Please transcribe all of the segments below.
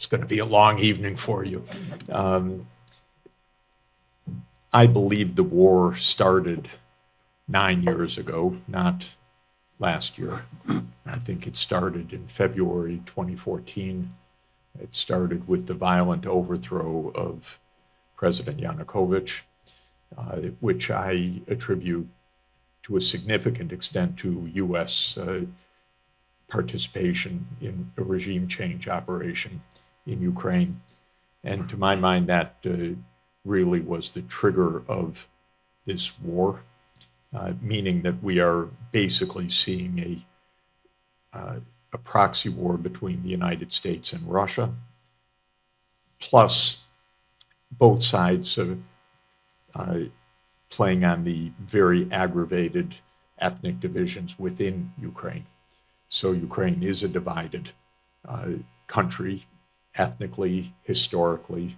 going to be a long evening for you. I believe the war started 9 years ago, not last year. I think it started in February 2014. It started with the violent overthrow of President Yanukovych, which I attribute to a significant extent to U.S. Participation in a regime change operation in Ukraine. And to my mind, that really was the trigger of this war, meaning that we are basically seeing a proxy war between the United States and Russia, plus both sides playing on the very aggravated ethnic divisions within Ukraine. So Ukraine is a divided country, ethnically, historically,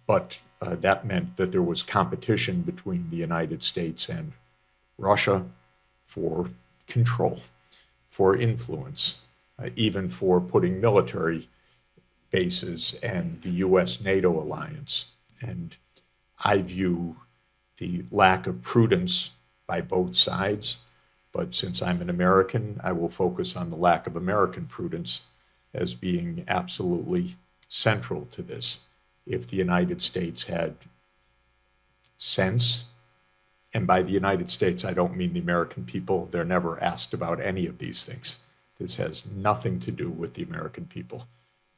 but that meant that there was competition between the United States and Russia for control, for influence, even for putting military bases and the US-NATO alliance. And I view the lack of prudence by both sides, but since I'm an American, I will focus on the lack of American prudence as being absolutely central to this. If the United States had sense, and by the United States, I don't mean the American people, they're never asked about any of these things. This has nothing to do with the American people.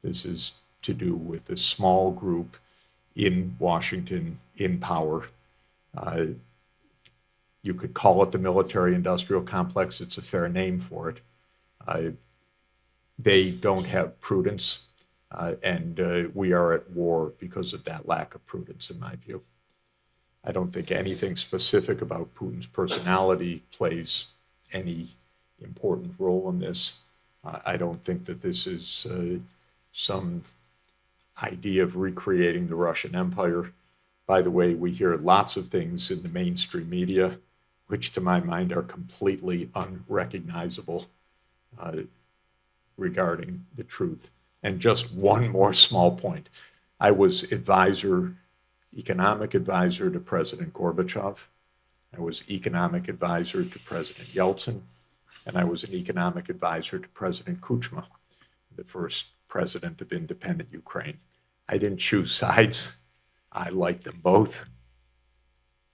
This is to do with a small group in Washington, in power. You could call it the military-industrial complex. It's a fair name for it. They don't have prudence, and we are at war because of that lack of prudence, in my view. I don't think anything specific about Putin's personality plays any important role in this. I don't think that this is some idea of recreating the Russian Empire. By the way, we hear lots of things in the mainstream media which to my mind are completely unrecognizable regarding the truth. And just one more small point. I was economic advisor to President Gorbachev. I was economic advisor to President Yeltsin. And I was an economic advisor to President Kuchma, the first president of independent Ukraine. I didn't choose sides. I liked them both.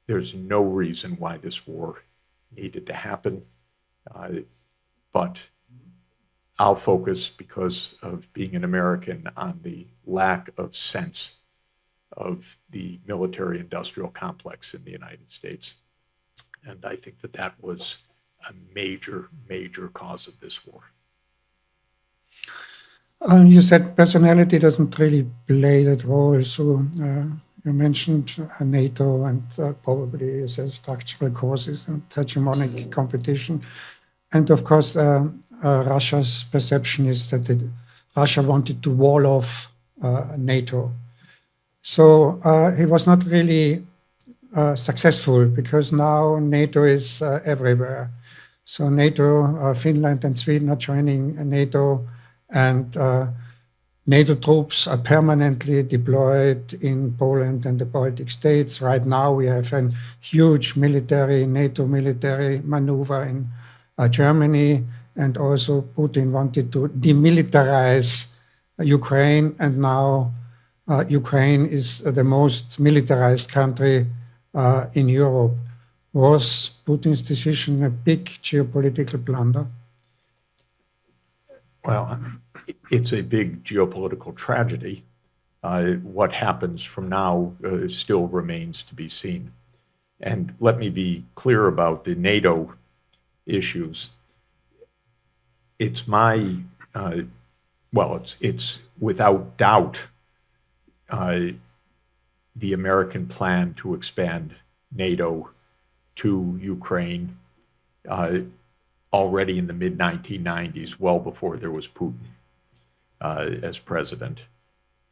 There's no reason why this war needed to happen. But I'll focus, because of being an American, on the lack of sense of the military-industrial complex in the United States. And I think that that was a major, major cause of this war. You said personality doesn't really play that role. So you mentioned NATO and probably you said structural causes and hegemonic competition. And of course, Russia's perception is that Russia wanted to wall off NATO. So he was not really successful, because now NATO is everywhere. So NATO, Finland and Sweden are joining NATO, and NATO troops are permanently deployed in Poland and the Baltic states. Right now we have a huge NATO military maneuver in Germany, and also Putin wanted to demilitarize Ukraine, and now Ukraine is the most militarized country in Europe. Was Putin's decision a big geopolitical blunder? Well, it's a big geopolitical tragedy. What happens from now still remains to be seen. And let me be clear about the NATO issues. It's my, it's without doubt the American plan to expand NATO to Ukraine already in the mid-1990s, well before there was Putin as president.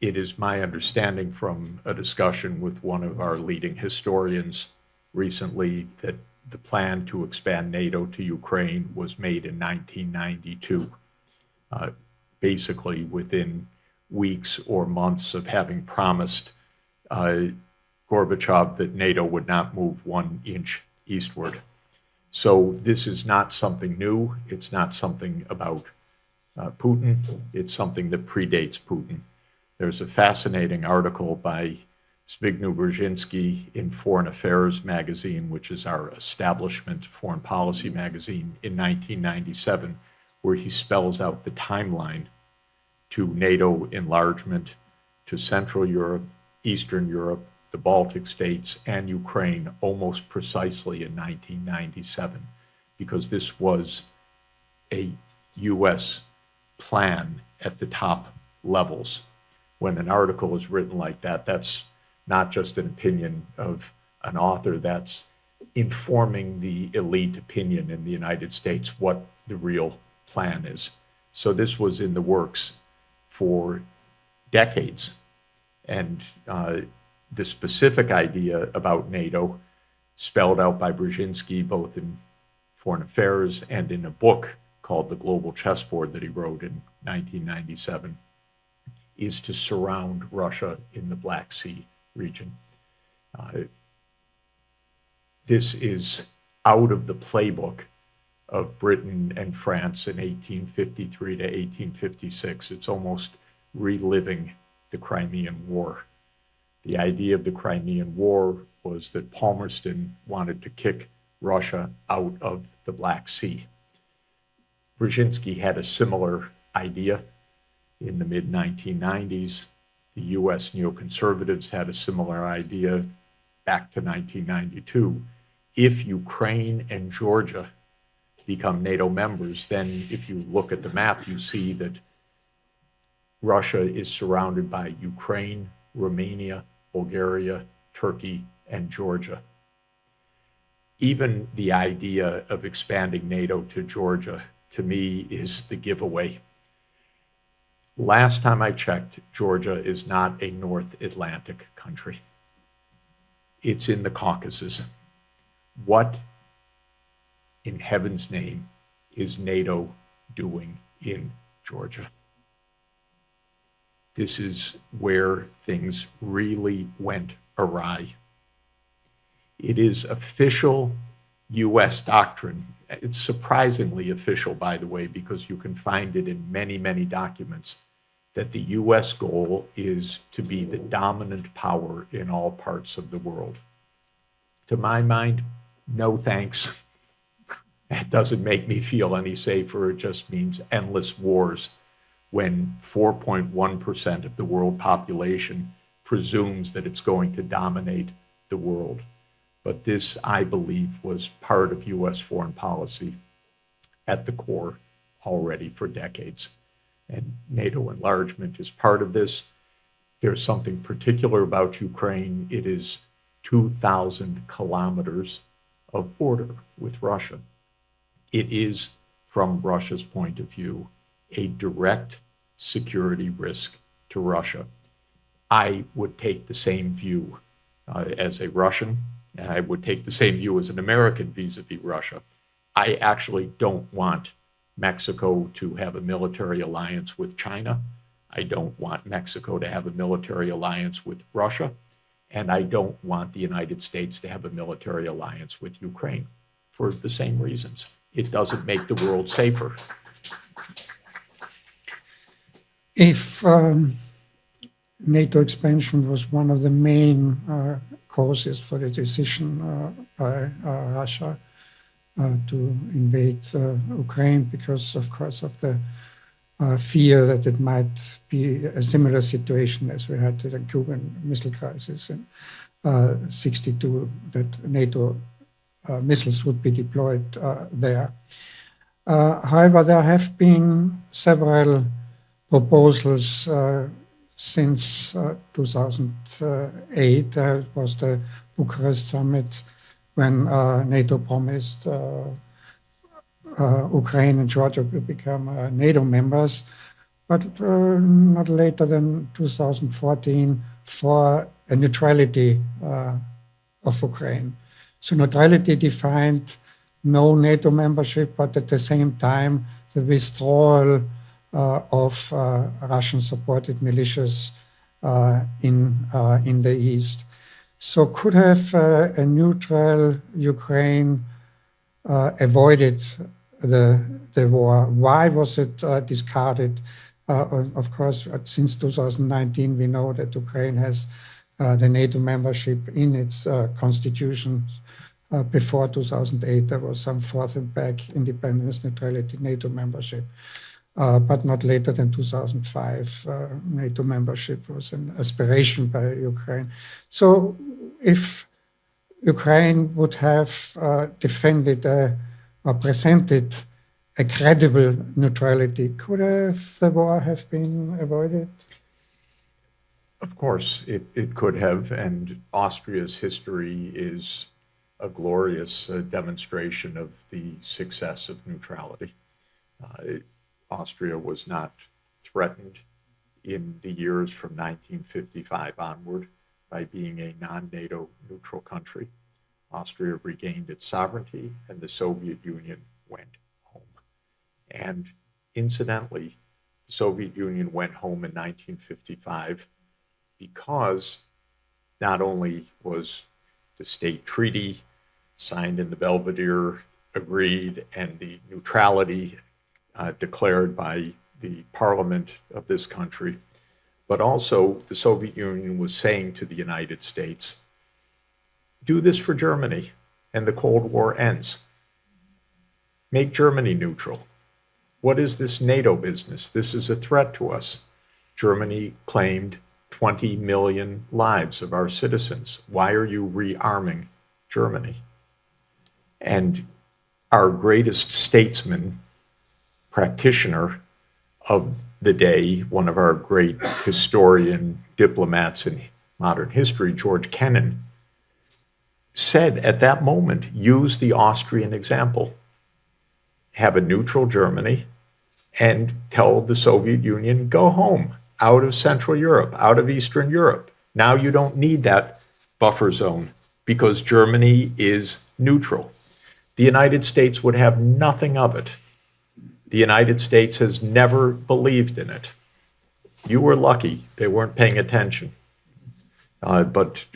It is my understanding from a discussion with one of our leading historians recently that the plan to expand NATO to Ukraine was made in 1992, basically within weeks or months of having promised Gorbachev that NATO would not move 1 inch eastward. So this is not something new. It's not something about Putin. It's something that predates Putin. There's a fascinating article by Zbigniew Brzezinski in Foreign Affairs magazine, which is our establishment foreign policy magazine, in 1997, where he spells out the timeline to NATO enlargement, to Central Europe, Eastern Europe, the Baltic states, and Ukraine almost precisely in 1997, because this was a U.S. plan at the top levels. When an article is written like that, that's not just an opinion of an author, that's informing the elite opinion in the United States what the real plan is. So this was in the works for decades. And the specific idea about NATO, spelled out by Brzezinski both in Foreign Affairs and in a book called The Global Chessboard that he wrote in 1997, is to surround Russia in the Black Sea region. This is out of the playbook of Britain and France in 1853 to 1856. It's almost reliving the Crimean War. The idea of the Crimean War was that Palmerston wanted to kick Russia out of the Black Sea. Brzezinski had a similar idea in the mid-1990s. The US neoconservatives had a similar idea back to 1992. If Ukraine and Georgia become NATO members, then if you look at the map, you see that Russia is surrounded by Ukraine, Romania, Bulgaria, Turkey, and Georgia. Even the idea of expanding NATO to Georgia, to me, is the giveaway. Last time I checked, Georgia is not a North Atlantic country. It's in the Caucasus. What in heaven's name is NATO doing in Georgia? This is where things really went awry. It is official US doctrine. It's surprisingly official, by the way, because you can find it in many, many documents, that the US goal is to be the dominant power in all parts of the world. To my mind, no thanks. That doesn't make me feel any safer. It just means endless wars when 4.1% of the world population presumes that it's going to dominate the world. But this, I believe, was part of US foreign policy at the core already for decades. And NATO enlargement is part of this. There's something particular about Ukraine. It is 2,000 kilometers of border with Russia. It is, from Russia's point of view, a direct security risk to Russia. I would take the same view as a Russian, and I would take the same view as an American vis-a-vis Russia. I actually don't want Mexico to have a military alliance with China. I don't want Mexico to have a military alliance with Russia. And I don't want the United States to have a military alliance with Ukraine for the same reasons. It doesn't make the world safer. If NATO expansion was one of the main causes for the decision by Russia to invade Ukraine, because, of course, of the fear that it might be a similar situation as we had the Cuban Missile Crisis in '62, that NATO missiles would be deployed there. However, there have been several proposals since 2008. There was the Bucharest summit when NATO promised Ukraine and Georgia will become NATO members, but not later than 2014 for a neutrality of Ukraine. So neutrality defined no NATO membership, but at the same time the withdrawal of Russian-supported militias in the east. So could have a neutral Ukraine avoided the war? Why was it discarded? Of course, since 2019, we know that Ukraine has the NATO membership in its constitution. Before 2008, there was some forth and back independence, neutrality, NATO membership. But not later than 2005, NATO membership was an aspiration by Ukraine. So if Ukraine would have defended or presented a credible neutrality, could the war have been avoided? Of course, it could have, and Austria's history is a glorious demonstration of the success of neutrality. Austria was not threatened in the years from 1955 onward by being a non-NATO neutral country. Austria regained its sovereignty, and the Soviet Union went home. And incidentally, the Soviet Union went home in 1955 because not only was the state treaty signed in the Belvedere agreed and the neutrality declared by the parliament of this country, but also the Soviet Union was saying to the United States, do this for Germany and the Cold War ends. Make Germany neutral. What is this NATO business? This is a threat to us. Germany claimed 20 million lives of our citizens. Why are you rearming Germany? And our greatest statesman, practitioner of the day, one of our great historian diplomats in modern history, George Kennan, said at that moment, use the Austrian example. Have a neutral Germany and tell the Soviet Union, go home, out of Central Europe, out of Eastern Europe. Now you don't need that buffer zone because Germany is neutral. The United States would have nothing of it. The United States has never believed in it. You were lucky they weren't paying attention. But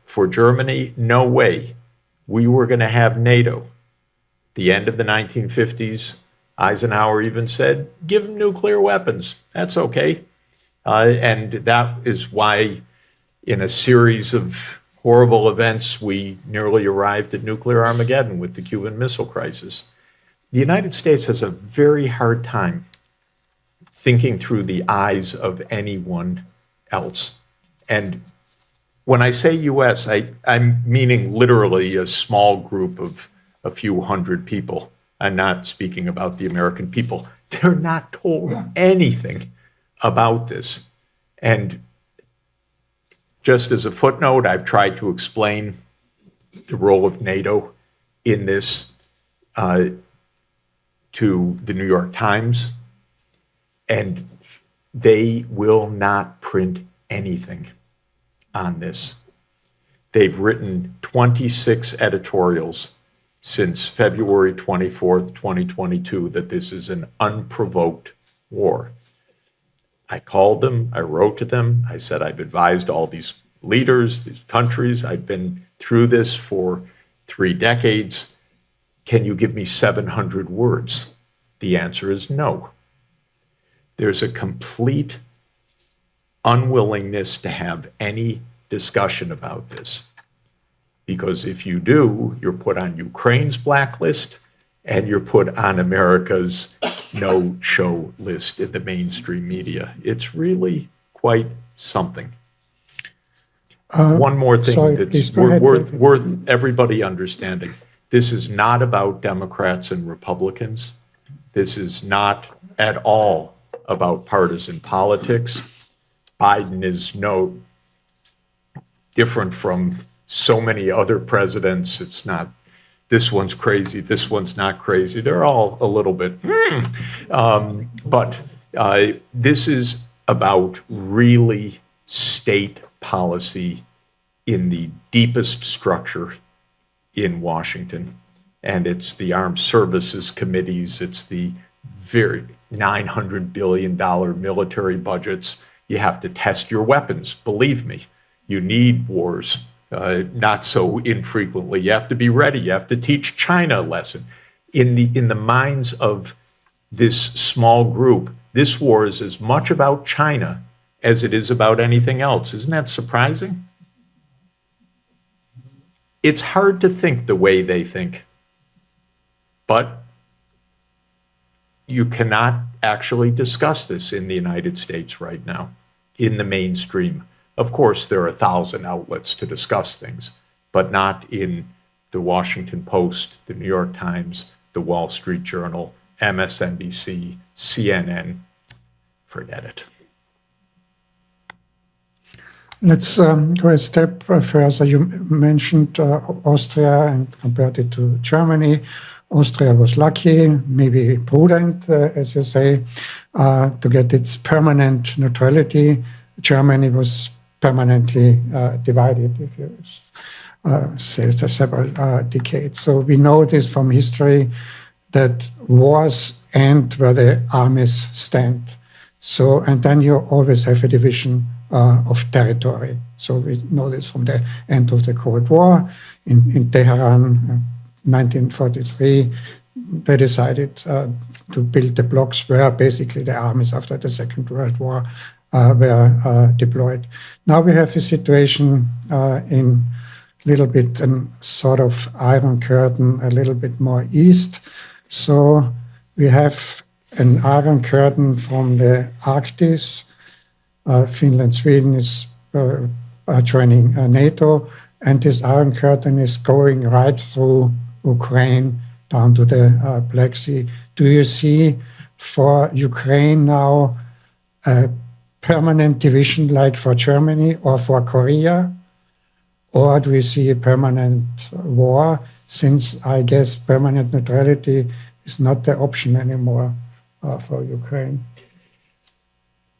for Germany, no way. We were going to have NATO. The end of the 1950s, Eisenhower even said, give them nuclear weapons. That's okay. And that is why in a series of horrible events, we nearly arrived at nuclear Armageddon with the Cuban Missile Crisis. The United States has a very hard time thinking through the eyes of anyone else. And when I say US, I'm meaning literally a small group of a few hundred people. I'm not speaking about the American people. They're not told anything about this. And just as a footnote, I've tried to explain the role of NATO in this to the New York Times, and they will not print anything on this. They've written 26 editorials since February 24th, 2022, that this is an unprovoked war. I called them, I wrote to them, I said, I've advised all these leaders, these countries, I've been through this for 3 decades. Can you give me 700 words? The answer is no. There's a complete unwillingness to have any discussion about this. Because if you do, you're put on Ukraine's blacklist and you're put on America's no-show list in the mainstream media. It's really quite something. One more thing that's worth everybody understanding. This is not about Democrats and Republicans. This is not at all about partisan politics. Biden is no different from so many other presidents. It's not, this one's crazy, this one's not crazy. They're all a little bit, but this is about really state policy in the deepest structure in Washington. And it's the armed services committees, it's the very $900 billion military budgets. You have to test your weapons. Believe me, you need wars, not so infrequently. You have to be ready. You have to teach China a lesson. In the minds of this small group, this war is as much about China as it is about anything else. Isn't that surprising? It's hard to think the way they think, but you cannot actually discuss this in the United States right now, in the mainstream. Of course, there are 1,000 outlets to discuss things, but not in the Washington Post, the New York Times, the Wall Street Journal, MSNBC, CNN. Forget it. Let's go a step further. You mentioned Austria and compared it to Germany. Austria was lucky, maybe prudent, as you say, to get its permanent neutrality. Germany was permanently divided, if you say it's several decades. So we know this from history that wars end where the armies stand. So, and then you always have a division of territory. So we know this from the end of the Cold War. In Tehran, 1943, they decided to build the blocks where basically the armies after the Second World War were deployed. Now we have a situation in a little bit sort of Iron Curtain, a little bit more east. So we have an Iron Curtain from the Arctic. Finland, Sweden is joining NATO, and this Iron Curtain is going right through Ukraine down to the Black Sea. Do you see for Ukraine now a permanent division like for Germany or for Korea? Or do you see a permanent war, since I guess permanent neutrality is not the option anymore for Ukraine?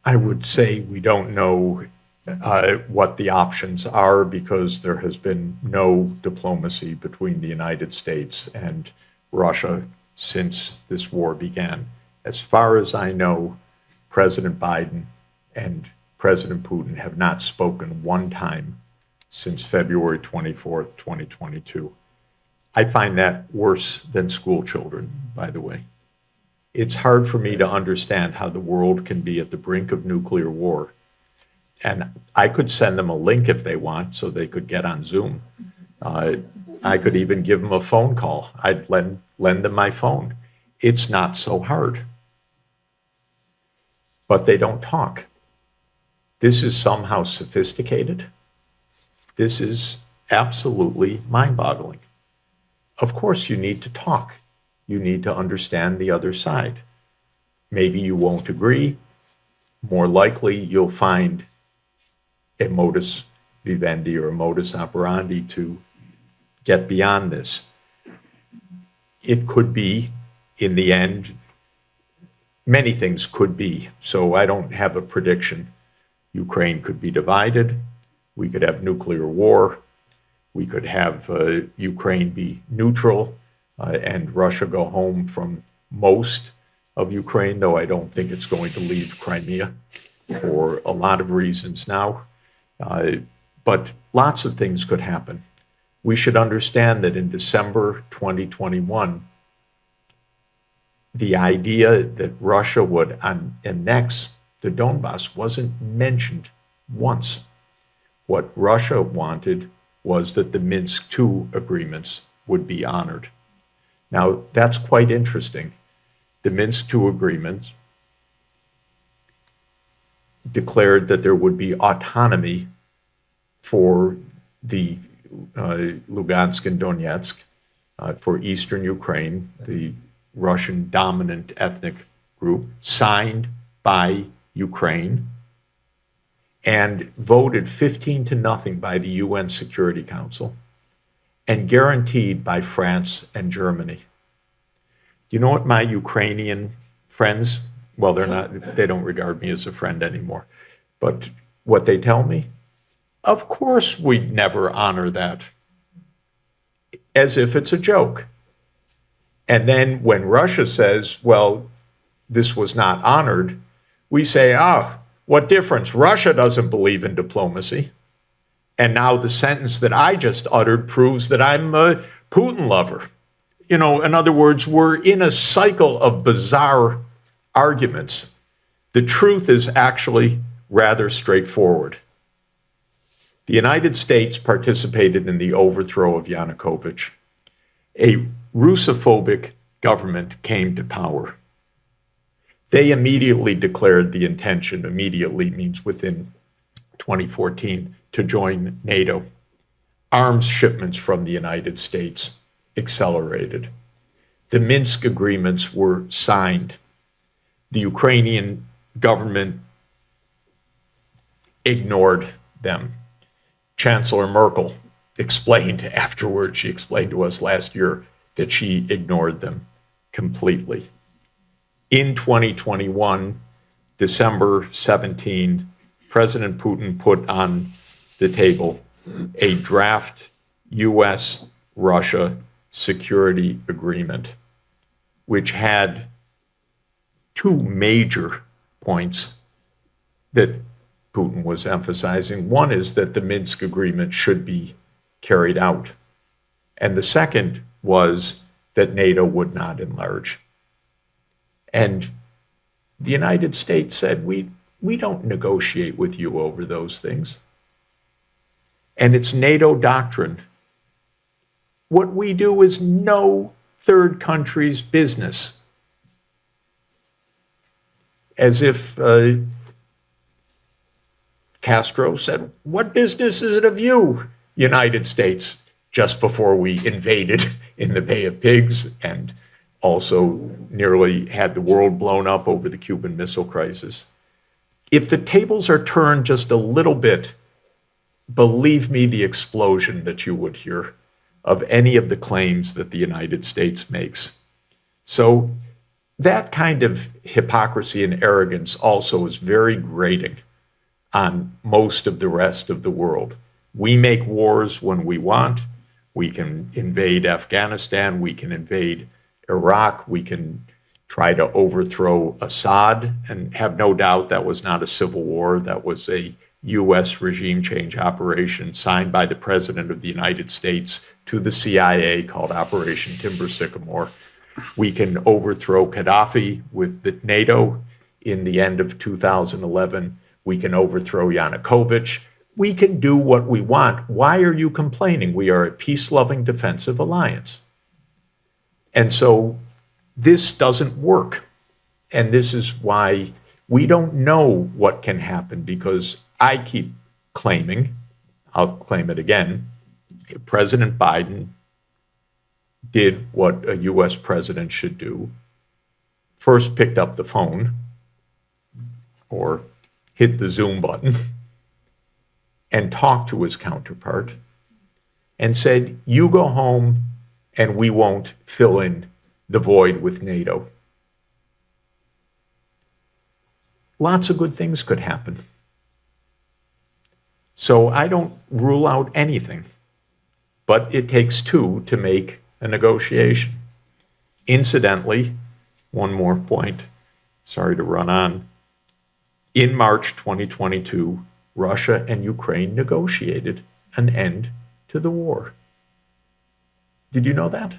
I would say we don't know what the options are, because there has been no diplomacy between the United States and Russia since this war began. As far as I know, President Biden and President Putin have not spoken one time since February 24th, 2022. I find that worse than school children, by the way. It's hard for me to understand how the world can be at the brink of nuclear war. And I could send them a link if they want so they could get on Zoom. I could even give them a phone call. I'd lend them my phone. It's not so hard. But they don't talk. This is somehow sophisticated. This is absolutely mind-boggling. Of course, you need to talk. You need to understand the other side. Maybe you won't agree. More likely, you'll find a modus vivendi or a modus operandi to get beyond this. It could be, in the end, many things could be. So I don't have a prediction. Ukraine could be divided. We could have nuclear war. We could have Ukraine be neutral and Russia go home from most of Ukraine, though I don't think it's going to leave Crimea for a lot of reasons now. But lots of things could happen. We should understand that in December 2021, the idea that Russia would annex the Donbass wasn't mentioned once. What Russia wanted was that the Minsk II agreements would be honored. Now, that's quite interesting. The Minsk II agreements declared that there would be autonomy for the Lugansk and Donetsk, for eastern Ukraine, the Russian dominant ethnic group, signed by Ukraine and voted 15-0 by the UN Security Council and guaranteed by France and Germany. You know what my Ukrainian friends, well, they don't regard me as a friend anymore, but what they tell me? Of course we'd never honor that, as if it's a joke. And then when Russia says, well, this was not honored, we say, what difference? Russia doesn't believe in diplomacy. And now the sentence that I just uttered proves that I'm a Putin lover. In other words, we're in a cycle of bizarre arguments. The truth is actually rather straightforward. The United States participated in the overthrow of Yanukovych. A Russophobic government came to power. They immediately declared the intention, immediately means within 2014, to join NATO. Arms shipments from the United States accelerated. The Minsk agreements were signed. The Ukrainian government ignored them. Chancellor Merkel explained afterwards, she explained to us last year that she ignored them completely. In 2021, December 17, President Putin put on the table a draft U.S.-Russia security agreement, which had two major points that Putin was emphasizing. One is that the Minsk agreement should be carried out. And the second was that NATO would not enlarge. And the United States said, we don't negotiate with you over those things. And it's NATO doctrine. What we do is no third country's business. As if Castro said, what business is it of you, United States, just before we invaded in the Bay of Pigs and also nearly had the world blown up over the Cuban Missile Crisis. If the tables are turned just a little bit, believe me, the explosion that you would hear of any of the claims that the United States makes. So that kind of hypocrisy and arrogance also is very grating on most of the rest of the world. We make wars when we want. We can invade Afghanistan. We can invade Iraq. We can try to overthrow Assad, and have no doubt that was not a civil war. That was a U.S. regime change operation signed by the President of the United States to the CIA called Operation Timber Sycamore. We can overthrow Gaddafi with the NATO in the end of 2011. We can overthrow Yanukovych. We can do what we want. Why are you complaining? We are a peace-loving defensive alliance. And so this doesn't work. And this is why we don't know what can happen, because I keep claiming, I'll claim it again, President Biden did what a U.S. president should do. First picked up the phone or hit the Zoom button and talked to his counterpart and said, you go home and we won't fill in the void with NATO. Lots of good things could happen. So I don't rule out anything, but it takes two to make a negotiation. Incidentally, one more point, sorry to run on. In March 2022, Russia and Ukraine negotiated an end to the war. Did you know that?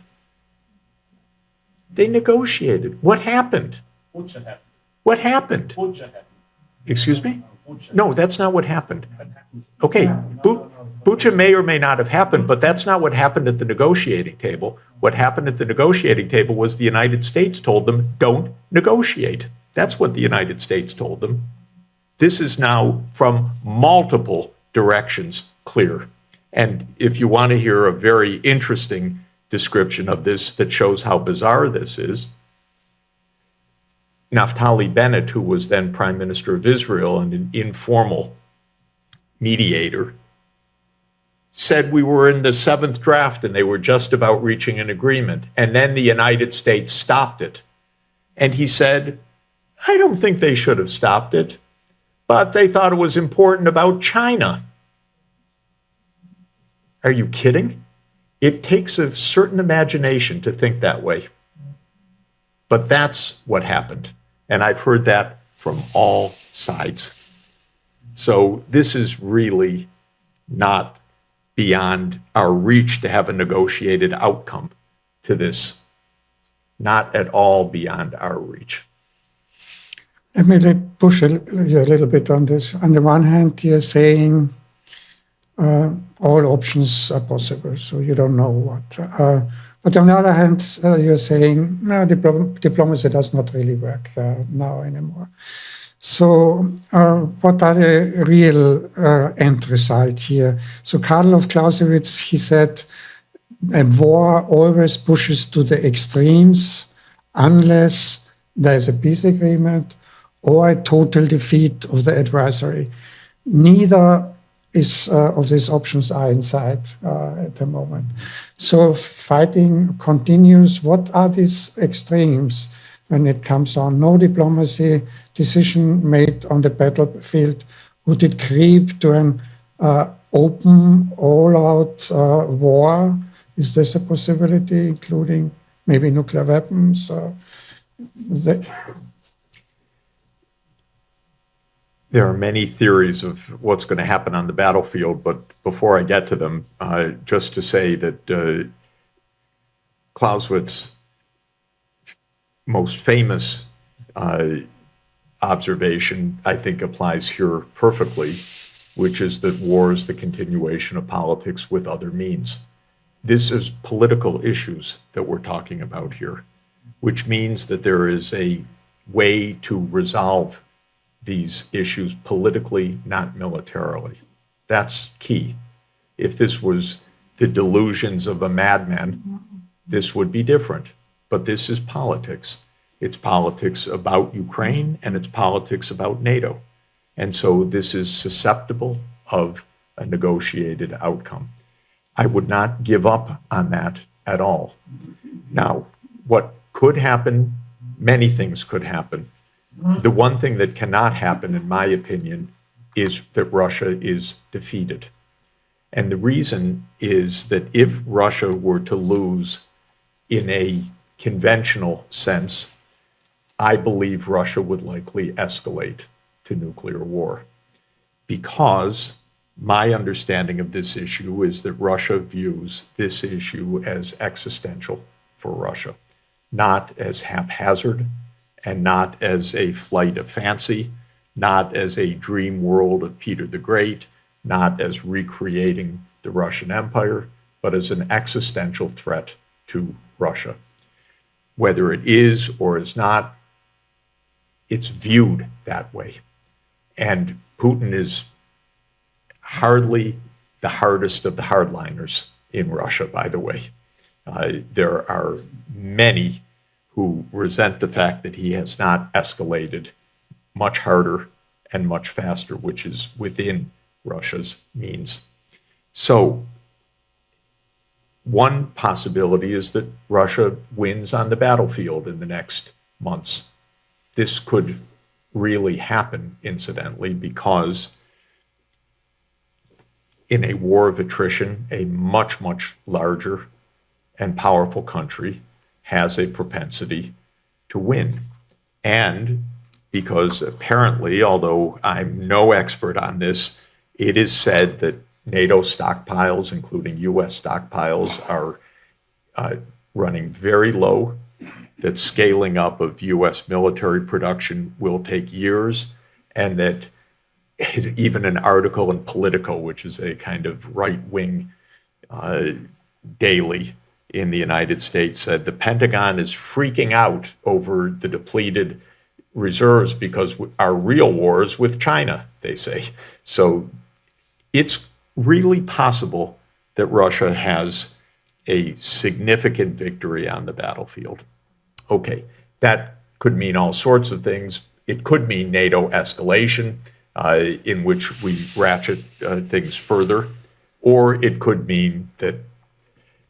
They negotiated. What happened? What happened? Excuse me? No, that's not what happened. Okay, Bucha may or may not have happened, but that's not what happened at the negotiating table. What happened at the negotiating table was the United States told them, don't negotiate. That's what the United States told them. This is now from multiple directions clear. And if you want to hear a very interesting description of this that shows how bizarre this is, Naftali Bennett, who was then Prime Minister of Israel and an informal mediator, said we were in the seventh draft and they were just about reaching an agreement. And then the United States stopped it. And he said, I don't think they should have stopped it, but they thought it was important about China. Are you kidding? It takes a certain imagination to think that way. But that's what happened. And I've heard that from all sides. So this is really not beyond our reach to have a negotiated outcome to this. Not at all beyond our reach. Let me push you a little bit on this. On the one hand, you're saying all options are possible, so you don't know what. But on the other hand, you're saying, no, diplomacy does not really work now anymore. So what are the real end result here? So Karl of Clausewitz, he said, a war always pushes to the extremes unless there's a peace agreement or a total defeat of the adversary. Neither of these options are in sight at the moment. So fighting continues. What are these extremes when it comes on? No diplomacy, decision made on the battlefield. Would it creep to an open, all-out war? Is this a possibility, including maybe nuclear weapons? There are many theories of what's going to happen on the battlefield, but before I get to them, just to say that Clausewitz's most famous observation, I think, applies here perfectly, which is that war is the continuation of politics with other means. This is political issues that we're talking about here, which means that there is a way to resolve these issues politically, not militarily. That's key. If this was the delusions of a madman, this would be different. But this is politics. It's politics about Ukraine and it's politics about NATO. And so this is susceptible of a negotiated outcome. I would not give up on that at all. Now, what could happen? Many things could happen. The one thing that cannot happen, in my opinion, is that Russia is defeated. And the reason is that if Russia were to lose in a conventional sense, I believe Russia would likely escalate to nuclear war. Because my understanding of this issue is that Russia views this issue as existential for Russia, not as haphazard, and not as a flight of fancy, not as a dream world of Peter the Great, not as recreating the Russian Empire, but as an existential threat to Russia. Whether it is or is not, it's viewed that way. And Putin is hardly the hardest of the hardliners in Russia, by the way. There are many who resent the fact that he has not escalated much harder and much faster, which is within Russia's means. So one possibility is that Russia wins on the battlefield in the next months. This could really happen, incidentally, because in a war of attrition, a much, much larger and powerful country has a propensity to win. And because apparently, although I'm no expert on this, it is said that NATO stockpiles, including US stockpiles, are running very low, that scaling up of US military production will take years, and that even an article in Politico, which is a kind of right-wing daily in the United States, said the Pentagon is freaking out over the depleted reserves because our real war is with China, they say. So it's really possible that Russia has a significant victory on the battlefield. Okay, that could mean all sorts of things. It could mean NATO escalation, in which we ratchet things further, or it could mean that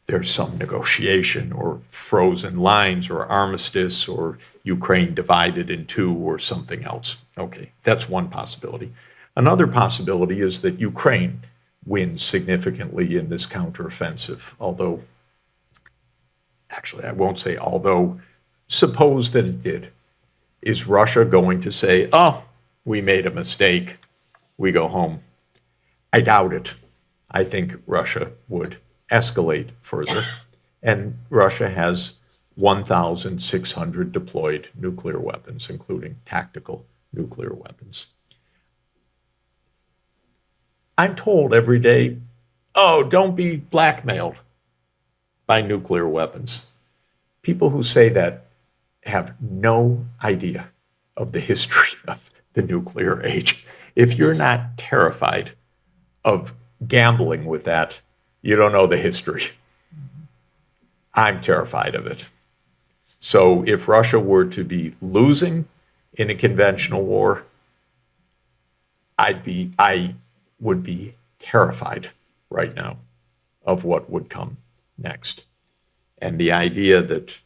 there's some negotiation or frozen lines or armistice or Ukraine divided in two or something else. Okay, that's one possibility. Another possibility is that Ukraine wins significantly in this counteroffensive, although, actually I won't say although, suppose that it did. Is Russia going to say, oh, we made a mistake, we go home? I doubt it. I think Russia would escalate further. And Russia has 1,600 deployed nuclear weapons, including tactical nuclear weapons. I'm told every day, oh, don't be blackmailed by nuclear weapons. People who say that have no idea of the history of the nuclear age. If you're not terrified of gambling with that, you don't know the history. I'm terrified of it. So if Russia were to be losing in a conventional war, I would be terrified right now of what would come next. And the idea that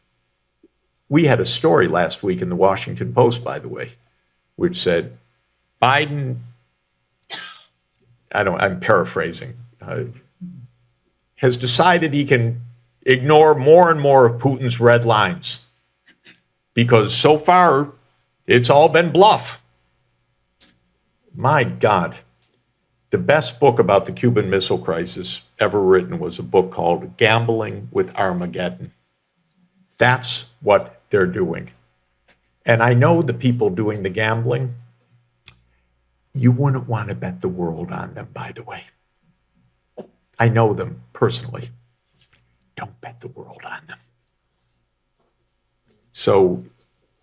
we had a story last week in the Washington Post, by the way, which said Biden, I'm paraphrasing, has decided he can ignore more and more of Putin's red lines because so far it's all been bluff. My God, the best book about the Cuban Missile Crisis ever written was a book called Gambling with Armageddon. That's what they're doing. And I know the people doing the gambling, you wouldn't want to bet the world on them, by the way. I know them personally. Don't bet the world on them. So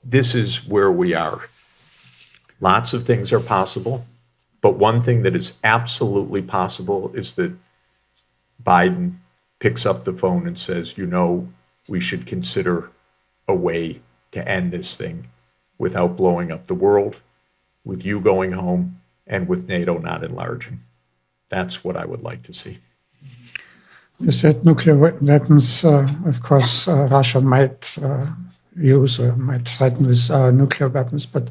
this is where we are. Lots of things are possible, but one thing that is absolutely possible is that Biden picks up the phone and says, we should consider a way to end this thing without blowing up the world, with you going home, and with NATO not enlarging. That's what I would like to see. You said nuclear weapons. Of course, Russia might use or might threaten with nuclear weapons, but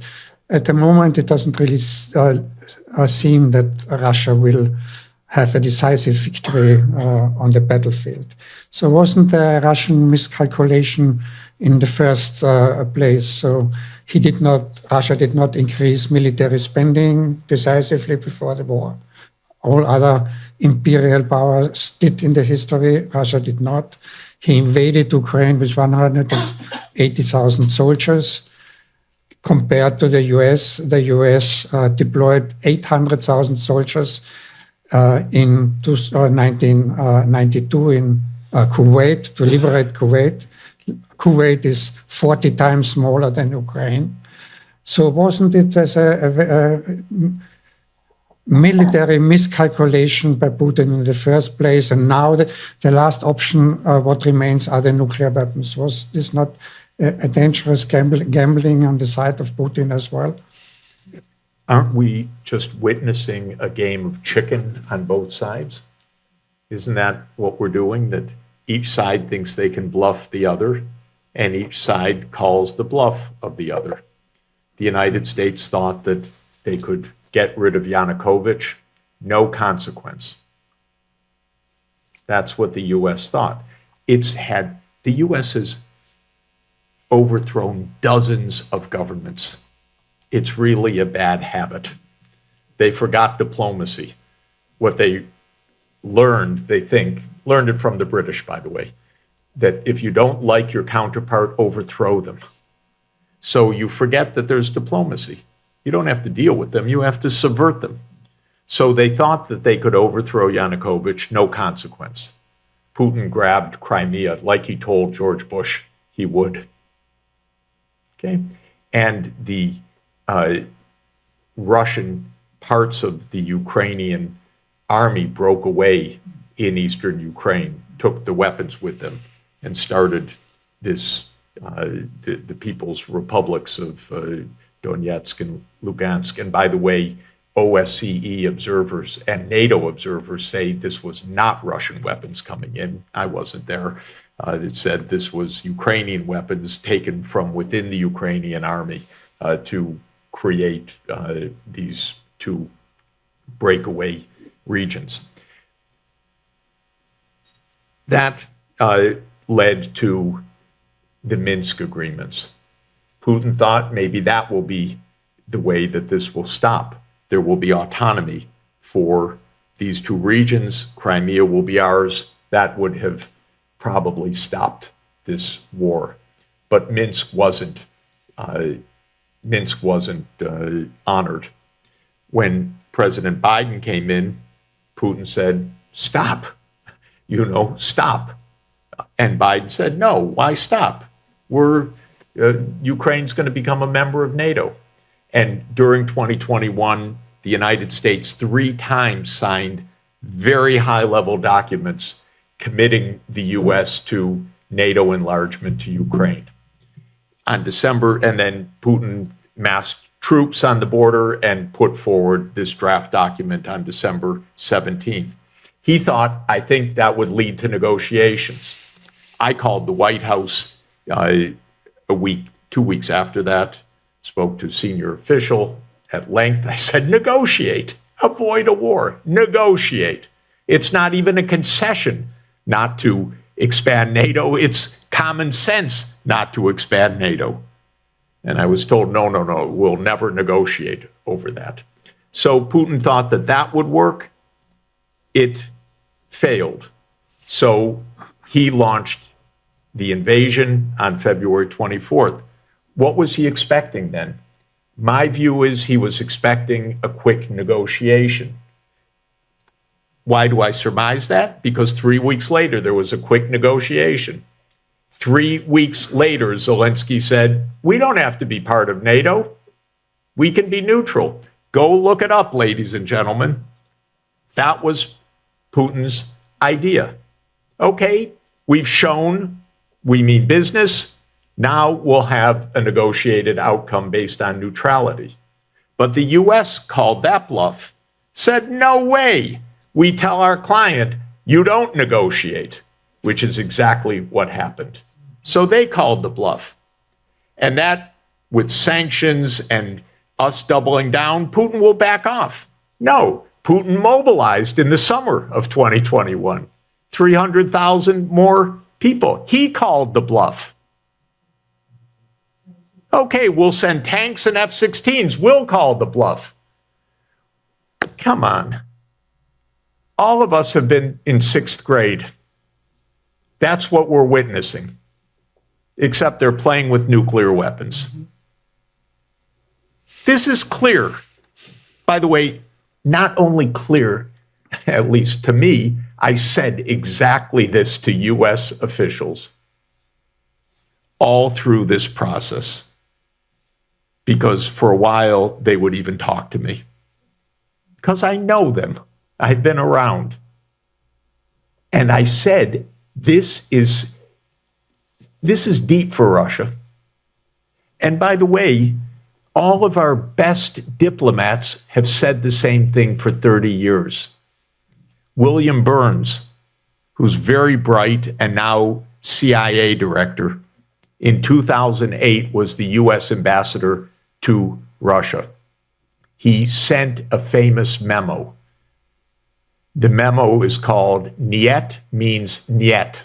at the moment it doesn't really seem that Russia will have a decisive victory on the battlefield. So wasn't there a Russian miscalculation in the first place? So Russia did not increase military spending decisively before the war. All other imperial powers did in the history. Russia did not. He invaded Ukraine with 180,000 soldiers. Compared to the US deployed 800,000 soldiers in 1992 in Kuwait to liberate Kuwait. Kuwait is 40 times smaller than Ukraine. So wasn't it as a military miscalculation by Putin in the first place? And now the last option, what remains are the nuclear weapons. Was this not a dangerous gambling on the side of Putin as well? Aren't we just witnessing a game of chicken on both sides? Isn't that what we're doing? That each side thinks they can bluff the other, and each side calls the bluff of the other. The United States thought that they could get rid of Yanukovych, no consequence. That's what the U.S. thought. The U.S. has overthrown dozens of governments. It's really a bad habit. They forgot diplomacy. What they learned it from the British, by the way, that if you don't like your counterpart, overthrow them. So you forget that there's diplomacy. You don't have to deal with them, you have to subvert them. So they thought that they could overthrow Yanukovych, no consequence. Putin grabbed Crimea like he told George Bush he would. Okay? And the Russian parts of the Ukrainian army broke away in eastern Ukraine, took the weapons with them, and started this, the People's Republics of Donetsk and Lugansk. And by the way, OSCE observers and NATO observers say this was not Russian weapons coming in. I wasn't there. It said this was Ukrainian weapons taken from within the Ukrainian army to create these two breakaway regions. That led to the Minsk agreements. Putin thought maybe that will be the way that this will stop. There will be autonomy for these two regions. Crimea will be ours. That would have probably stopped this war. But Minsk wasn't honored. When President Biden came in, Putin said, stop, stop. And Biden said, no, why stop? Ukraine's going to become a member of NATO. And during 2021, the United States 3 times signed very high-level documents committing the U.S. to NATO enlargement to Ukraine. On December, and then Putin massed troops on the border and put forward this draft document on December 17th. He thought, I think that would lead to negotiations. I called the White House 2 weeks after that, spoke to a senior official at length. I said, negotiate, avoid a war, negotiate. It's not even a concession not to expand NATO. It's common sense not to expand NATO. And I was told, no, we'll never negotiate over that. So Putin thought that that would work. It failed. So he launched the invasion on February 24th. What was he expecting then? My view is he was expecting a quick negotiation. Why do I surmise that? Because 3 weeks later, there was a quick negotiation. 3 weeks later, Zelensky said, we don't have to be part of NATO. We can be neutral. Go look it up, ladies and gentlemen. That was Putin's idea. Okay, we've shown we mean business. Now we'll have a negotiated outcome based on neutrality. But the US called that bluff, said, no way. We tell our client, you don't negotiate, which is exactly what happened. So they called the bluff. And that, with sanctions and us doubling down, Putin will back off. No, Putin mobilized in the summer of 2021, 300,000 more people. He called the bluff. Okay, we'll send tanks and F-16s. We'll call the bluff. Come on. All of us have been in 6th grade. That's what we're witnessing. Except they're playing with nuclear weapons. This is clear. By the way, not only clear, at least to me, I said exactly this to US officials all through this process. Because for a while, they would even talk to me. Because I know them. I've been around. And I said, this is deep for Russia. And by the way, all of our best diplomats have said the same thing for 30 years. William Burns, who's very bright and now CIA director, in 2008 was the US ambassador to Russia. He sent a famous memo. The memo is called Niet, means Niet.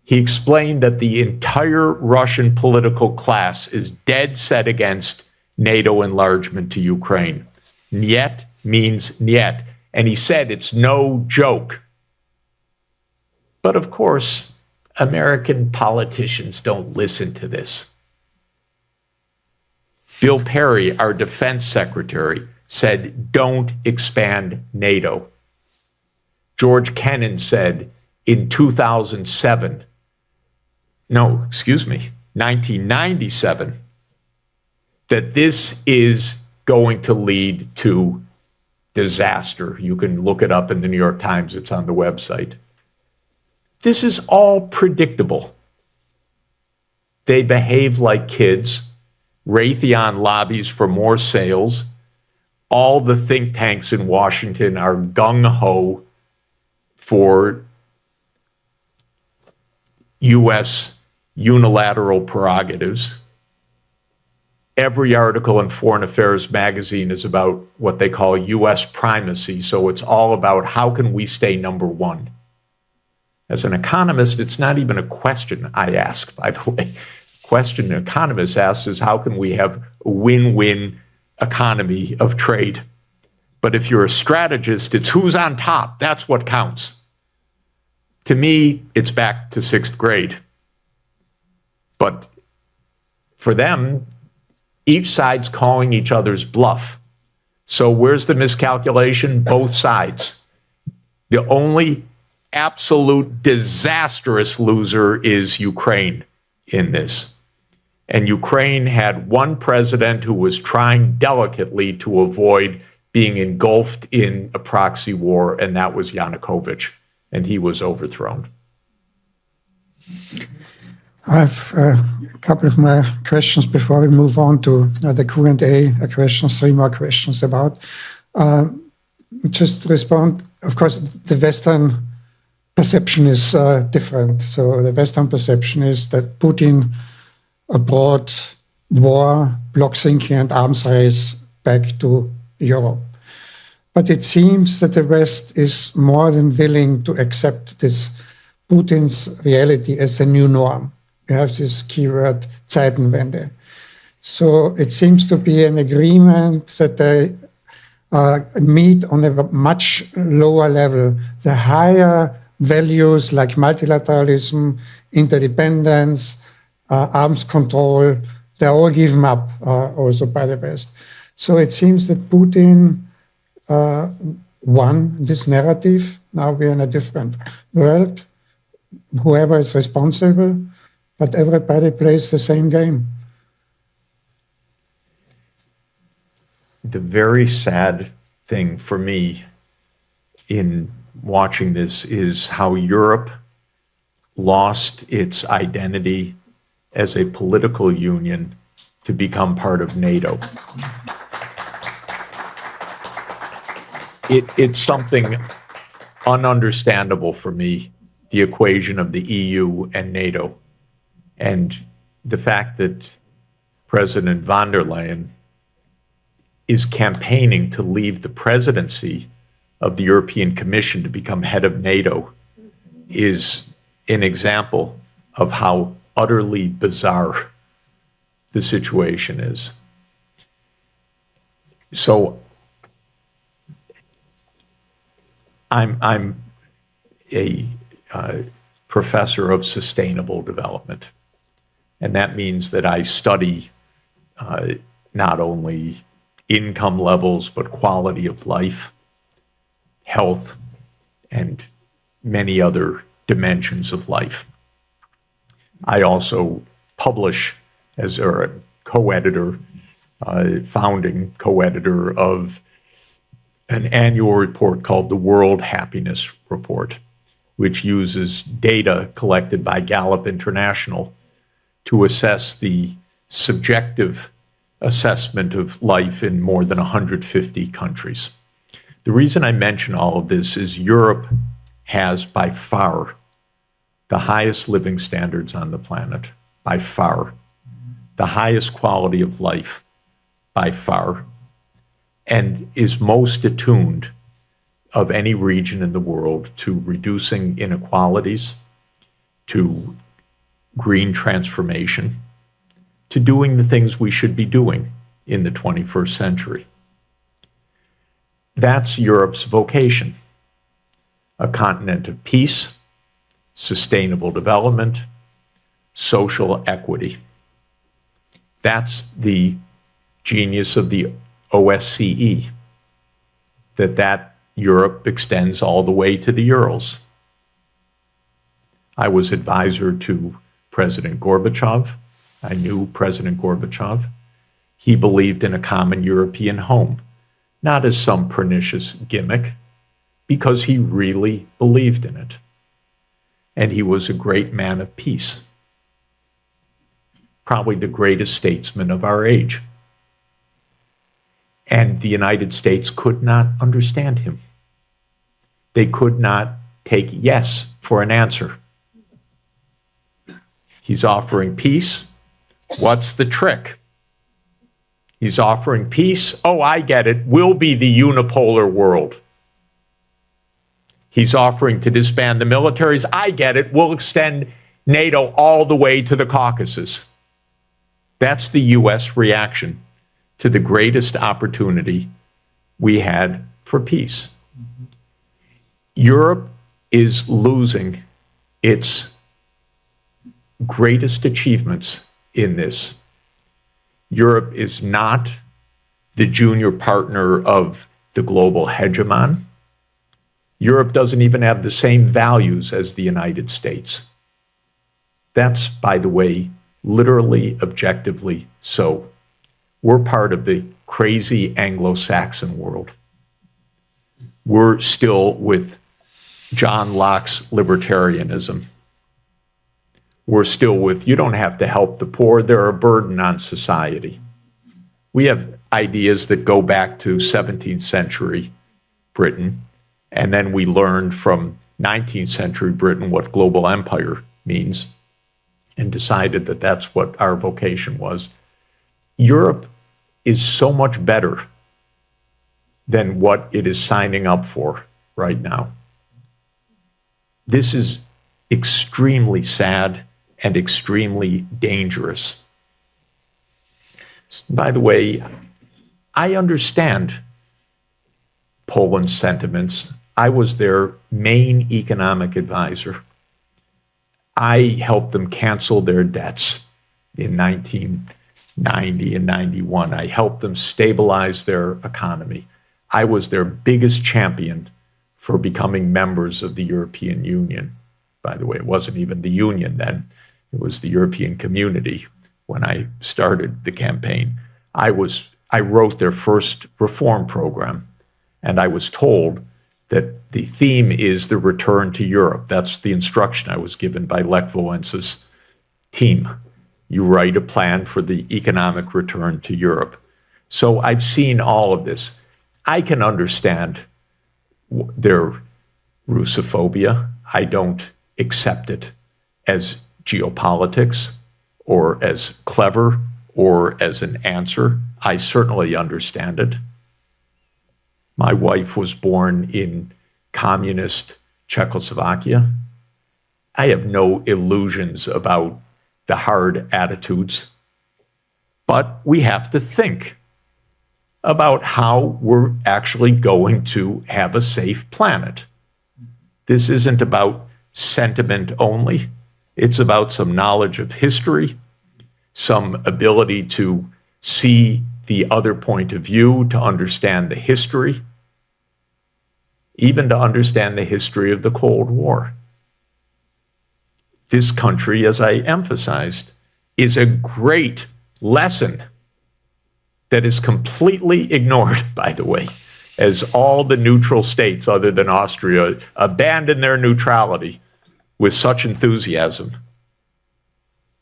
He explained that the entire Russian political class is dead set against NATO enlargement to Ukraine. Niet means Niet. And he said it's no joke. But of course, American politicians don't listen to this. Bill Perry, our defense secretary, said, don't expand NATO. George Kennan said in 1997, that this is going to lead to disaster. You can look it up in the New York Times, it's on the website. This is all predictable. They behave like kids. Raytheon lobbies for more sales. All the think tanks in Washington are gung-ho for U.S. unilateral prerogatives. Every article in Foreign Affairs magazine is about what they call U.S. primacy. So it's all about how can we stay number one. As an economist, it's not even a question I ask, by the way. question economists ask is, how can we have a win-win economy of trade? But if you're a strategist, it's who's on top. That's what counts. To me, it's back to 6th grade. But for them, each side's calling each other's bluff. So where's the miscalculation? Both sides. The only absolute disastrous loser is Ukraine in this. And Ukraine had one president who was trying delicately to avoid being engulfed in a proxy war, and that was Yanukovych, and he was overthrown. I have a couple of more questions before we move on to the Q&A questions, 3 more questions about. Just to respond, of course, the Western perception is different. So the Western perception is that Putin brought war, bloc thinking, and arms race back to Europe. But it seems that the West is more than willing to accept this Putin's reality as a new norm. You have this keyword Zeitenwende. So it seems to be an agreement that they meet on a much lower level. The higher values like multilateralism, interdependence, arms control, they're all given up also by the West. So it seems that Putin won this narrative. Now we're in a different world. Whoever is responsible, but everybody plays the same game. The very sad thing for me in watching this is how Europe lost its identity as a political union to become part of NATO. It's something ununderstandable for me, the equation of the EU and NATO. And the fact that President von der Leyen is campaigning to leave the presidency of the European Commission to become head of NATO is an example of how utterly bizarre the situation is. So I'm a professor of sustainable development, and that means that I study not only income levels, but quality of life, health, and many other dimensions of life. I also publish as a co-editor, founding co-editor of an annual report called the World Happiness Report, which uses data collected by Gallup International to assess the subjective assessment of life in more than 150 countries. The reason I mention all of this is Europe has by far the highest living standards on the planet, by far, the highest quality of life, by far, and is most attuned of any region in the world to reducing inequalities, to green transformation, to doing the things we should be doing in the 21st century. That's Europe's vocation, a continent of peace, sustainable development, social equity. That's the genius of the OSCE, that Europe extends all the way to the Urals. I was advisor to President Gorbachev. I knew President Gorbachev. He believed in a common European home, not as some pernicious gimmick, because he really believed in it. And he was a great man of peace, probably the greatest statesman of our age. And the United States could not understand him. They could not take yes for an answer. He's offering peace. What's the trick? He's offering peace. Oh, I get it. We'll be the unipolar world. He's offering to disband the militaries. I get it. We'll extend NATO all the way to the Caucasus. That's the US reaction to the greatest opportunity we had for peace. Europe is losing its greatest achievements in this. Europe is not the junior partner of the global hegemon. Europe doesn't even have the same values as the United States. That's, by the way, literally, objectively so. We're part of the crazy Anglo-Saxon world. We're still with John Locke's libertarianism. We're still with, you don't have to help the poor, they're a burden on society. We have ideas that go back to 17th century Britain, and then we learned from 19th century Britain what global empire means, and decided that that's what our vocation was. Europe is so much better than what it is signing up for right now. This is extremely sad and extremely dangerous. By the way, I understand Poland's sentiments. I was their main economic advisor. I helped them cancel their debts in 1990 and 91. I helped them stabilize their economy. I was their biggest champion for becoming members of the European Union. By the way, it wasn't even the Union then. It was the European Community when I started the campaign. I wrote their first reform program, and I was told that the theme is the return to Europe. That's the instruction I was given by Lech Wałęsa's team. You write a plan for the economic return to Europe. So I've seen all of this. I can understand their Russophobia. I don't accept it as geopolitics or as clever or as an answer. I certainly understand it. My wife was born in communist Czechoslovakia. I have no illusions about the hard attitudes, but we have to think about how we're actually going to have a safe planet. This isn't about sentiment only. It's about some knowledge of history, some ability to see the other point of view, to understand the history, even to understand the history of the Cold War. This country, as I emphasized, is a great lesson that is completely ignored, by the way, as all the neutral states other than Austria abandon their neutrality with such enthusiasm.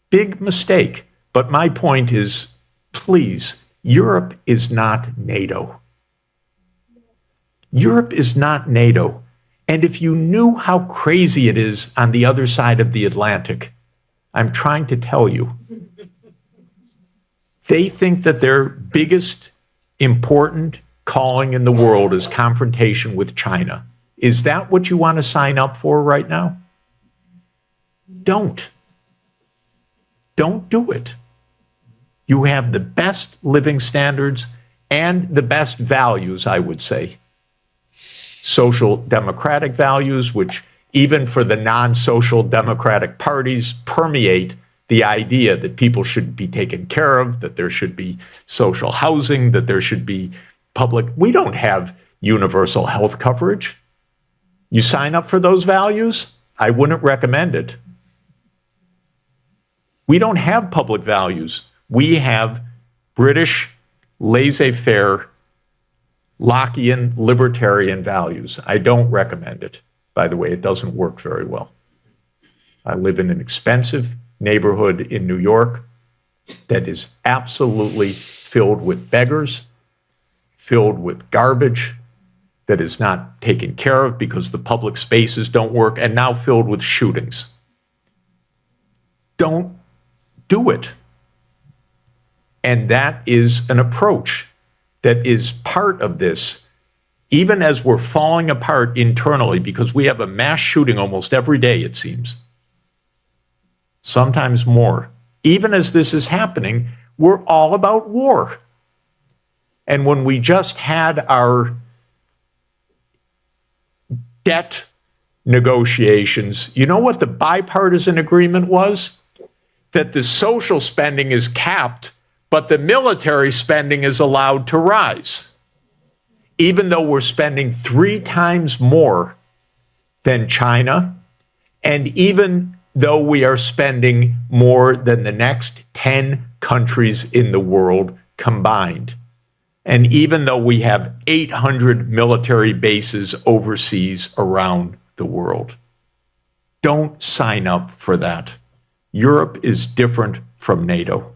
Big mistake. But my point is, please, Europe is not NATO. Europe is not NATO. And if you knew how crazy it is on the other side of the Atlantic, I'm trying to tell you, they think that their biggest important calling in the world is confrontation with China. Is that what you want to sign up for right now? Don't. Don't do it. You have the best living standards and the best values, I would say. Social democratic values, which even for the non-social democratic parties permeate the idea that people should be taken care of, that there should be social housing, that there should be public. We don't have universal health coverage. You sign up for those values? I wouldn't recommend it. We don't have public values. We have British laissez-faire Lockean libertarian values. I don't recommend it. By the way, it doesn't work very well. I live in an expensive neighborhood in New York that is absolutely filled with beggars, filled with garbage that is not taken care of because the public spaces don't work, and now filled with shootings. Don't do it. And that is an approach that is part of this, even as we're falling apart internally, because we have a mass shooting almost every day, it seems. Sometimes more. Even as this is happening, were all about war. And when we just had our debt negotiations, you know what the bipartisan agreement was? That the social spending is capped, but the military spending is allowed to rise. Even though we're spending 3 times more than China, and even though we are spending more than the next 10 countries in the world combined, and even though we have 800 military bases overseas around the world. Don't sign up for that. Europe is different from NATO.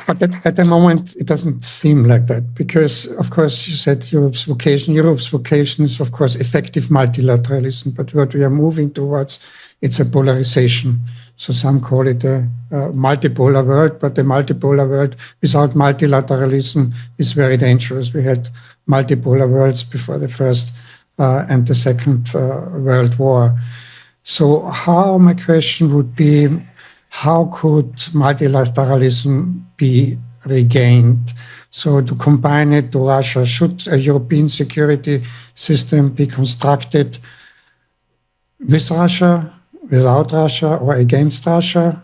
But at the moment, it doesn't seem like that because, of course, you said Europe's vocation. Europe's vocation is, of course, effective multilateralism. But what we are moving towards, it's a polarization. So some call it a multipolar world, but the multipolar world without multilateralism is very dangerous. We had multipolar worlds before the First and the Second World War. So my question would be, how could multilateralism be regained? So to combine it to Russia, should a European security system be constructed with Russia, without Russia, or against Russia?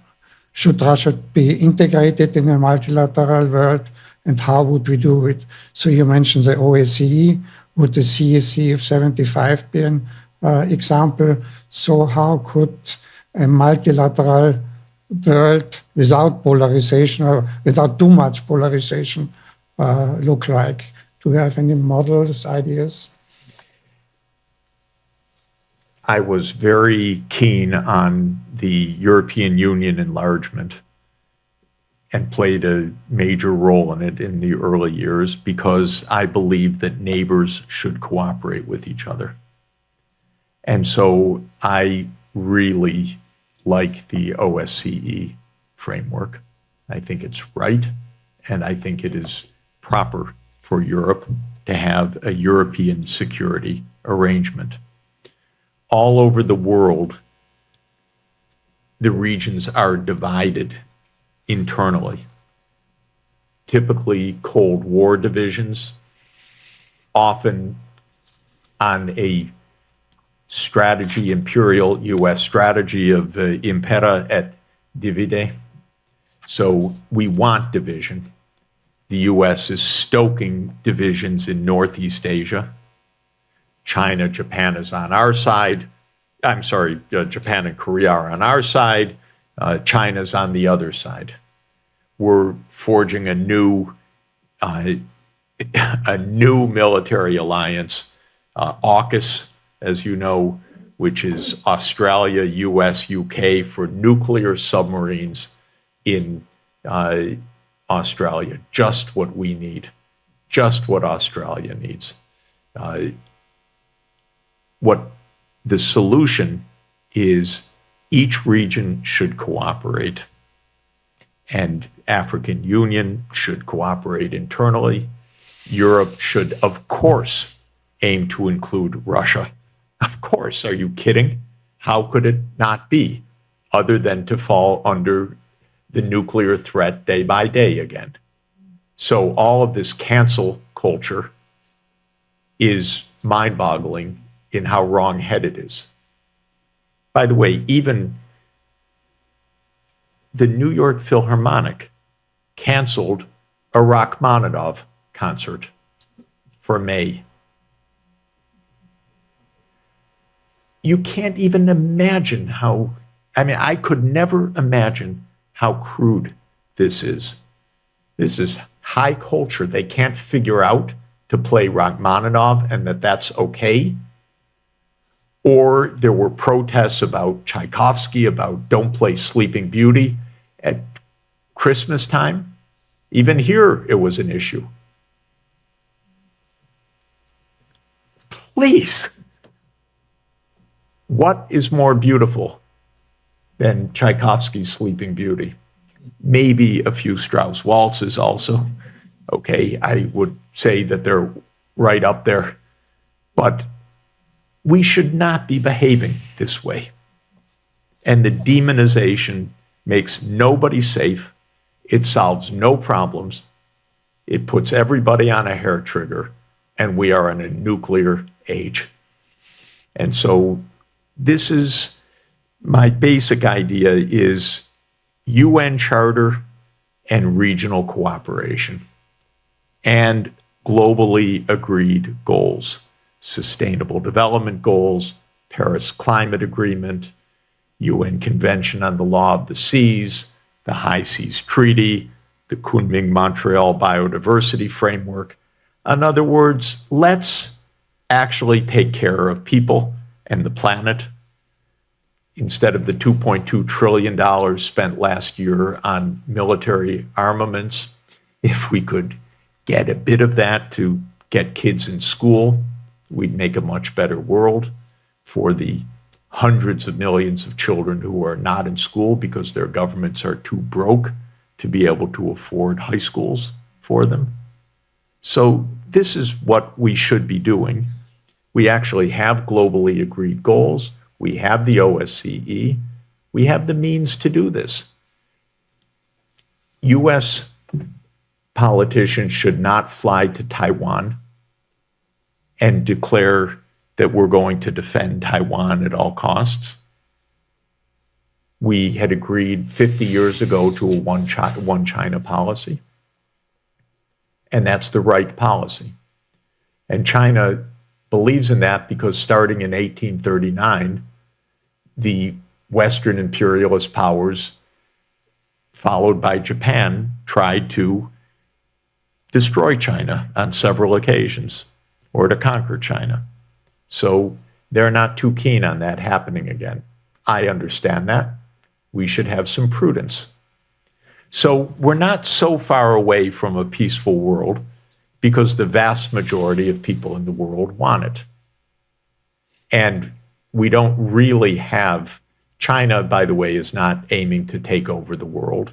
Should Russia be integrated in a multilateral world? And how would we do it? So you mentioned the OSCE. Would the CSC of 75 be an example? So how could a multilateral world without polarization or without too much polarization look like? Do you have any models, ideas? I was very keen on the European Union enlargement and played a major role in it in the early years because I believe that neighbors should cooperate with each other. And so I really like the OSCE framework. I think it's right, and I think it is proper for Europe to have a European security arrangement. All over the world, the regions are divided internally. Typically Cold War divisions, often on a strategy, imperial US strategy of impera et divide. So we want division. The US is stoking divisions in Northeast Asia. China, Japan is on our side. I'm sorry, Japan and Korea are on our side. China's on the other side. We're forging a new military alliance, AUKUS, as you know, which is Australia, US, UK for nuclear submarines in Australia. Just what we need, just what Australia needs. What the solution is, each region should cooperate, and African Union should cooperate internally. Europe should, of course, aim to include Russia. Of course, are you kidding? How could it not be, other than to fall under the nuclear threat day by day again? So all of this cancel culture is mind-boggling in how wrong-headed it is. By the way, even the New York Philharmonic canceled a Rachmaninoff concert for May. You can't even imagine I could never imagine how crude this is. This is high culture. They can't figure out to play Rachmaninoff and that's okay. Or there were protests about Tchaikovsky, about don't play Sleeping Beauty at Christmas time. Even here, it was an issue. Please, what is more beautiful than Tchaikovsky's Sleeping Beauty? Maybe a few Strauss waltzes also. Okay, I would say that they're right up there. But We should not be behaving this way. And the demonization makes nobody safe. It solves no problems. It puts everybody on a hair trigger, and we are in a nuclear age. And so this is my basic idea is UN Charter and regional cooperation and globally agreed goals, Sustainable Development Goals, Paris Climate Agreement, UN Convention on the Law of the Seas, the High Seas Treaty, the Kunming-Montreal Biodiversity Framework. In other words, let's actually take care of people and the planet. Instead of the $2.2 trillion spent last year on military armaments, if we could get a bit of that to get kids in school, we'd make a much better world for the hundreds of millions of children who are not in school because their governments are too broke to be able to afford high schools for them. So this is what we should be doing. We actually have globally agreed goals. We have the OSCE. We have the means to do this. US politicians should not fly to Taiwan and declare that we're going to defend Taiwan at all costs. We had agreed 50 years ago to a one China policy, and that's the right policy. And China believes in that because starting in 1839, the Western imperialist powers, followed by Japan, tried to destroy China on several occasions or to conquer China. So they're not too keen on that happening again. I understand that. We should have some prudence. So we're not so far away from a peaceful world because the vast majority of people in the world want it. And we don't really have, China, by the way, is not aiming to take over the world.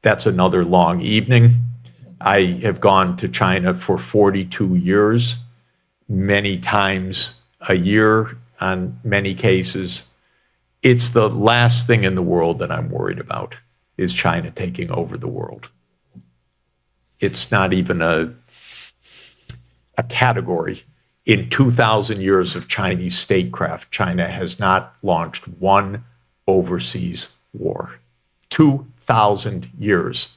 That's another long evening. I have gone to China for 42 years, many times a year on many cases. It's the last thing in the world that I'm worried about is China taking over the world. It's not even a category. In 2,000 years of Chinese statecraft, China has not launched one overseas war. 2,000 years.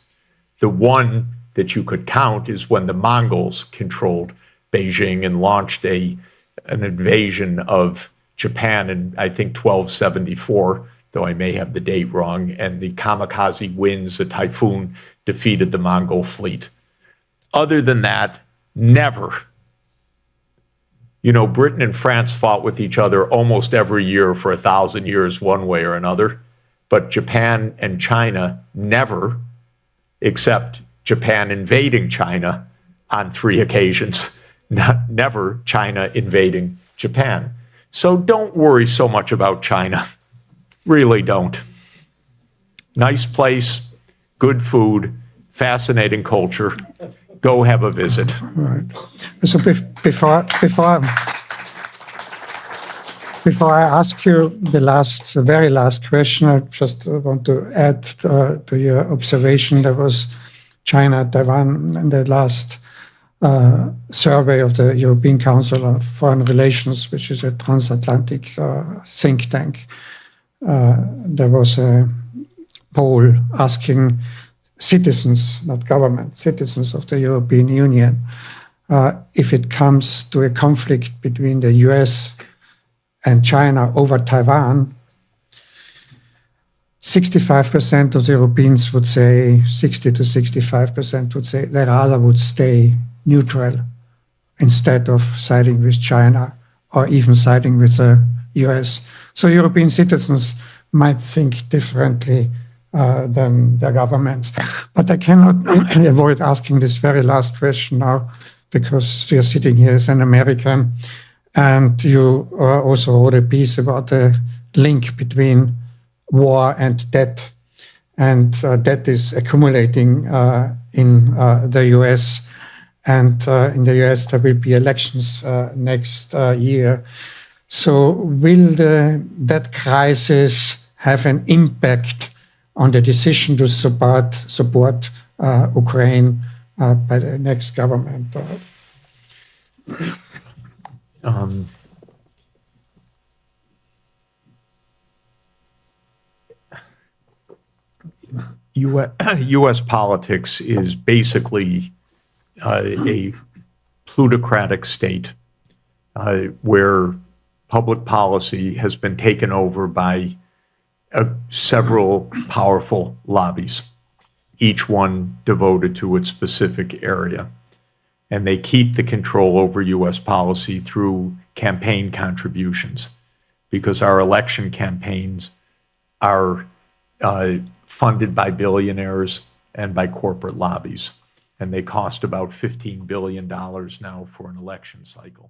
The one that you could count is when the Mongols controlled Beijing and launched an invasion of Japan in, I think, 1274, though I may have the date wrong, and the kamikaze winds, a typhoon, defeated the Mongol fleet. Other than that, never. You know, Britain and France fought with each other almost every year for 1,000 years, one way or another. But Japan and China never, except Japan invading China on 3 occasions, never China invading Japan. So don't worry so much about China. Really don't. Nice place, good food, fascinating culture. Go have a visit. Right. So before I ask you the very last question, I just want to add to your observation. There was China, Taiwan, in the last survey of the European Council of Foreign Relations, which is a transatlantic think tank. There was a poll asking citizens, not government, citizens of the European Union, if it comes to a conflict between the US and China over Taiwan, 65% of the Europeans would say, 60 to 65% would say they rather would stay neutral instead of siding with China or even siding with the US. So European citizens might think differently than their governments. But I cannot avoid asking this very last question now, because you're sitting here as an American, and you also wrote a piece about the link between war and debt. And debt is accumulating in the US. And in the US, there will be elections next year. So will that crisis have an impact on the decision to support Ukraine by the next government? U.S. politics is basically a plutocratic state where public policy has been taken over by several powerful lobbies, each one devoted to its specific area. And they keep the control over U.S. policy through campaign contributions, because our election campaigns are funded by billionaires and by corporate lobbies. And they cost about $15 billion now for an election cycle.